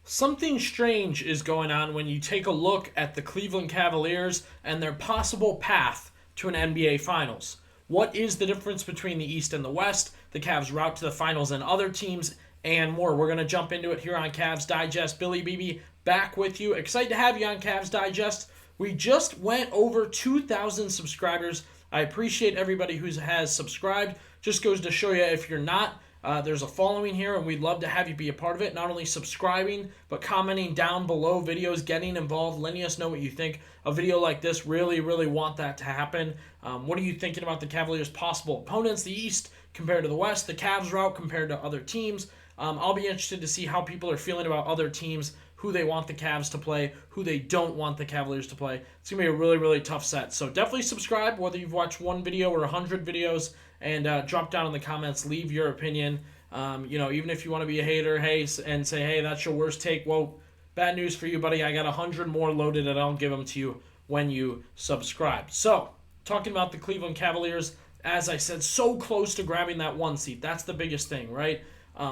Something strange is going on when you take a look at the Cleveland Cavaliers and their possible path to an NBA Finals. What is the difference between the East and the West, the Cavs' route to the Finals and other teams, and more? We're going to jump into it here on Cavs Digest. Billy Beebe back with you. Excited to have you on Cavs Digest. We just went over 2,000 subscribers. I appreciate everybody who has subscribed. Just goes to show you if you're not, there's a following here, and we'd love to have you be a part of it. Not only subscribing, but commenting down below videos, getting involved, letting us know what you think. A video like this, really, really want that to happen. What are you thinking about the Cavaliers' possible opponents, the East compared to the West, the Cavs route compared to other teams? I'll be interested to see how people are feeling about other teams, who they want the Cavs to play, who they don't want the Cavaliers to play. It's going to be a really, really tough set. So definitely subscribe, whether you've watched one video or 100 videos, and drop down in the comments, leave your opinion. Even if you want to be a hater, and say, hey, that's your worst take. Well, bad news for you, buddy. I got 100 more loaded, and I'll give them to you when you subscribe. So, talking about the Cleveland Cavaliers, as I said, so close to grabbing that 1 seed. That's the biggest thing, right?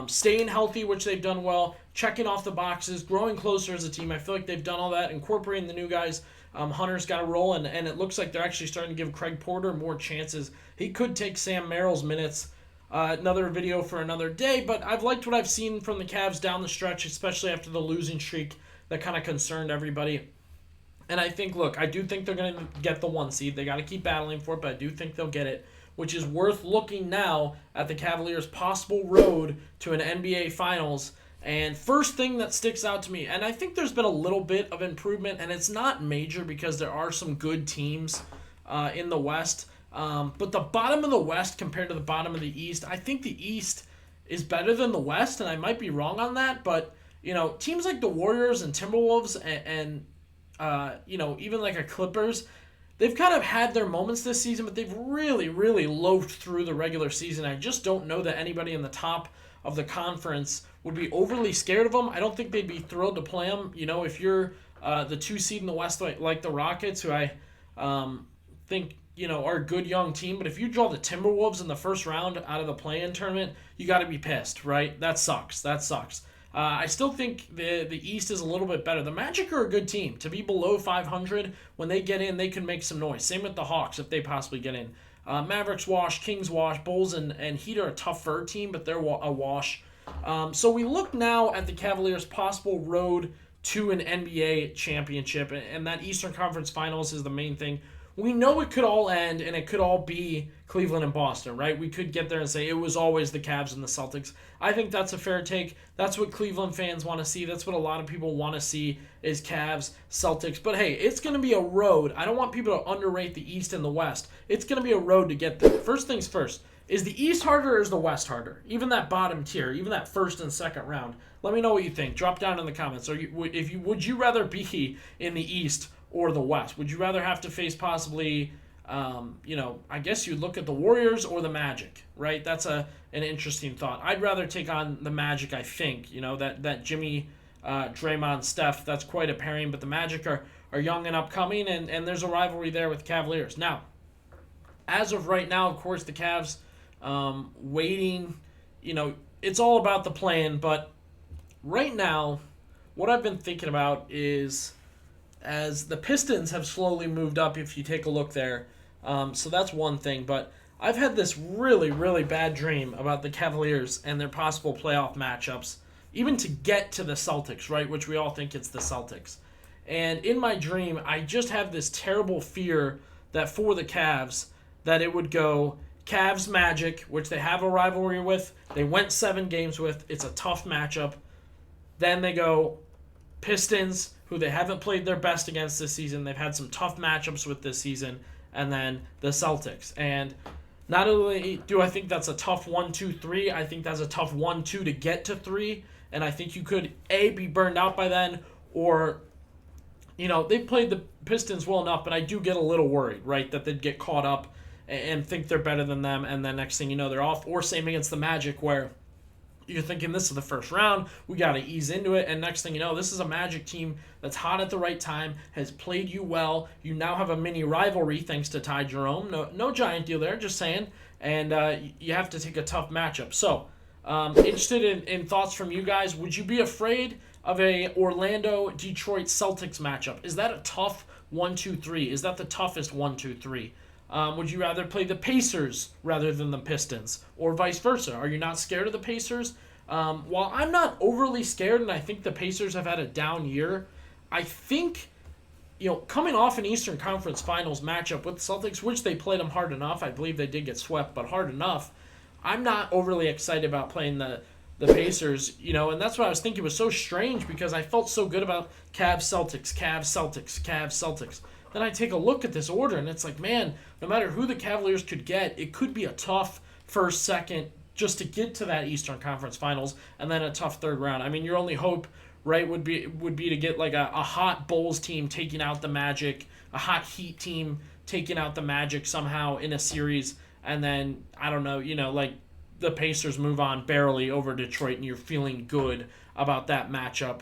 Staying healthy, which they've done well, checking off the boxes, growing closer as a team. I feel like they've done all that, incorporating the new guys. Hunter's got a role, and it looks like they're actually starting to give Craig Porter more chances. He could take Sam Merrill's minutes. Another video for another day, but I've liked what I've seen from the Cavs down the stretch, especially after the losing streak that kind of concerned everybody. And I do think they're going to get the 1 seed. They got to keep battling for it, but I do think they'll get it, which is worth looking now at the Cavaliers' possible road to an NBA Finals. And first thing that sticks out to me, and I think there's been a little bit of improvement, and it's not major because there are some good teams in the West. But the bottom of the West compared to the bottom of the East, I think the East is better than the West, and I might be wrong on that. But, teams like the Warriors and Timberwolves and even like a Clippers, they've kind of had their moments this season, but they've really, really loafed through the regular season. I just don't know that anybody in the top of the conference would be overly scared of them. I don't think they'd be thrilled to play them. If you're the 2 seed in the West, like the Rockets, who I think are a good young team, but if you draw the Timberwolves in the first round out of the play-in tournament, you got to be pissed, right? That sucks. I still think the East is a little bit better. The Magic are a good team. To be below 500, when they get in, they can make some noise. Same with the Hawks if they possibly get in. Mavericks wash, Kings wash, Bulls and Heat are a tougher team, but they're a wash. So we look now at the Cavaliers' possible road to an NBA championship, and that Eastern Conference Finals is the main thing. We know it could all end, and it could all be Cleveland and Boston, right? We could get there and say it was always the Cavs and the Celtics. I think that's a fair take. That's what Cleveland fans want to see. That's what a lot of people want to see is Cavs, Celtics. But hey, it's going to be a road. I don't want people to underrate the East and the West. It's going to be a road to get there. First things first, is the East harder or is the West harder? Even that bottom tier, even that first and second round. Let me know what you think. Drop down in the comments. Would you rather be in the East or the West? Would you rather have to face possibly, I guess you'd look at the Warriors or the Magic, right? That's an interesting thought. I'd rather take on the Magic, I think. That Jimmy, Draymond, Steph, that's quite a pairing, but the Magic are young and upcoming, and there's a rivalry there with Cavaliers. Now, as of right now, of course, the Cavs waiting, it's all about the plan, but right now, what I've been thinking about is, as the Pistons have slowly moved up, if you take a look there. So that's one thing. But I've had this really, really bad dream about the Cavaliers and their possible playoff matchups, even to get to the Celtics, right, which we all think it's the Celtics. And in my dream, I just have this terrible fear that for the Cavs, that it would go Cavs Magic, which they have a rivalry with. They went 7 games with. It's a tough matchup. Then they go Pistons, who they haven't played their best against this season. They've had some tough matchups with this season. And then the Celtics. And not only do I think that's a tough 1-2-3, I think that's a tough 1-2 to get to 3. And I think you could, be burned out by then, or, they've played the Pistons well enough, but I do get a little worried, right, that they'd get caught up and think they're better than them, and then next thing you know, they're off. Or same against the Magic, where you're thinking this is the first round, we got to ease into it, and next thing you know, this is a Magic team that's hot at the right time, has played you well. You now have a mini rivalry thanks to Ty Jerome. No giant deal there, just saying. And you have to take a tough matchup. So, interested in thoughts from you guys. Would you be afraid of a Orlando-Detroit Celtics matchup? Is that a tough 1-2-3? Is that the toughest 1-2-3? Would you rather play the Pacers rather than the Pistons, or vice versa? Are you not scared of the Pacers? While I'm not overly scared, and I think the Pacers have had a down year, I think, coming off an Eastern Conference Finals matchup with the Celtics, which they played them hard enough. I believe they did get swept, but hard enough. I'm not overly excited about playing the Pacers, and that's what I was thinking was so strange because I felt so good about Cavs, Celtics, Cavs, Celtics, Cavs, Celtics. Then I take a look at this order, and it's like, man, no matter who the Cavaliers could get, it could be a tough first, second, just to get to that Eastern Conference Finals, and then a tough third round. I mean, your only hope, right, would be to get like a hot Bulls team taking out the Magic, a hot Heat team taking out the Magic somehow in a series, and then, I don't know, like the Pacers move on barely over Detroit, and you're feeling good about that matchup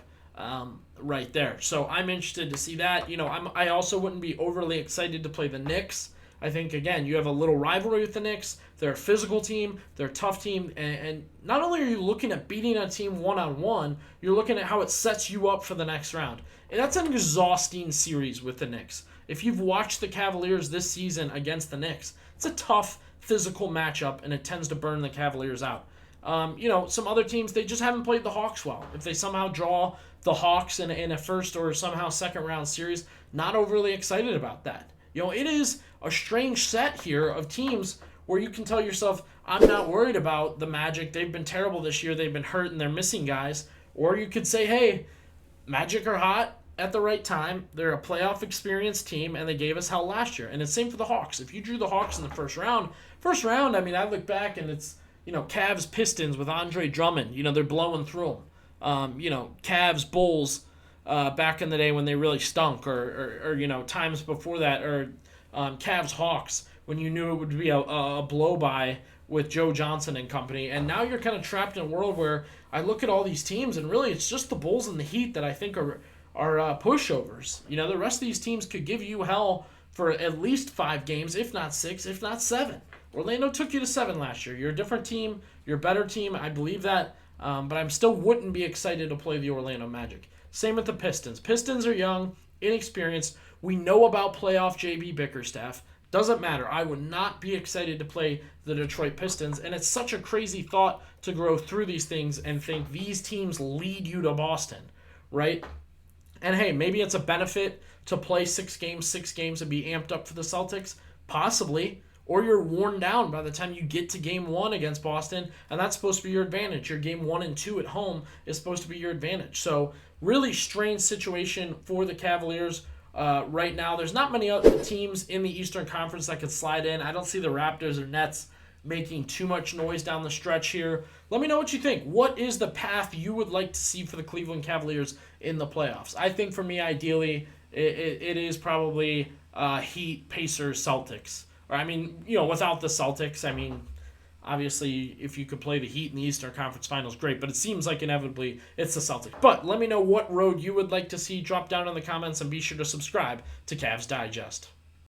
right there. So I'm interested to see that. I also wouldn't be overly excited to play the Knicks. I think, again, you have a little rivalry with the Knicks. They're a physical team. They're a tough team. And not only are you looking at beating a team one-on-one, you're looking at how it sets you up for the next round. And that's an exhausting series with the Knicks. If you've watched the Cavaliers this season against the Knicks, it's a tough physical matchup, and it tends to burn the Cavaliers out. Some other teams, they just haven't played the Hawks well. If they somehow draw the Hawks in a first or somehow second round series, not overly excited about that. It is a strange set here of teams where you can tell yourself, I'm not worried about the Magic. They've been terrible this year. They've been hurt and they're missing guys. Or you could say, hey, Magic are hot at the right time. They're a playoff experienced team, and they gave us hell last year. And it's same for the Hawks. If you drew the Hawks in the first round, I mean, I look back and it's, Cavs, Pistons with Andre Drummond. They're blowing through them. Cavs, Bulls, back in the day when they really stunk, or times before that, or Cavs, Hawks, when you knew it would be a blow-by with Joe Johnson and company. And now you're kind of trapped in a world where I look at all these teams, and really it's just the Bulls and the Heat that I think are pushovers. The rest of these teams could give you hell for at least 5 games, if not 6, if not 7. Orlando took you to 7 last year. You're a different team. You're a better team. I believe that. But I still wouldn't be excited to play the Orlando Magic. Same with the Pistons. Pistons are young, inexperienced. We know about playoff J.B. Bickerstaff. Doesn't matter. I would not be excited to play the Detroit Pistons. And it's such a crazy thought to go through these things and think these teams lead you to Boston, right? And hey, maybe it's a benefit to play 6 games and be amped up for the Celtics. Possibly. Or you're worn down by the time you get to game 1 against Boston, and that's supposed to be your advantage. Your game 1 and 2 at home is supposed to be your advantage. So really strange situation for the Cavaliers right now. There's not many other teams in the Eastern Conference that could slide in. I don't see the Raptors or Nets making too much noise down the stretch here. Let me know what you think. What is the path you would like to see for the Cleveland Cavaliers in the playoffs? I think for me, ideally, it is probably Heat, Pacers, Celtics. Or, without the Celtics, obviously, if you could play the Heat in the Eastern Conference Finals, great. But it seems like inevitably it's the Celtics. But let me know what road you would like to see. Drop down in the comments and be sure to subscribe to Cavs Digest.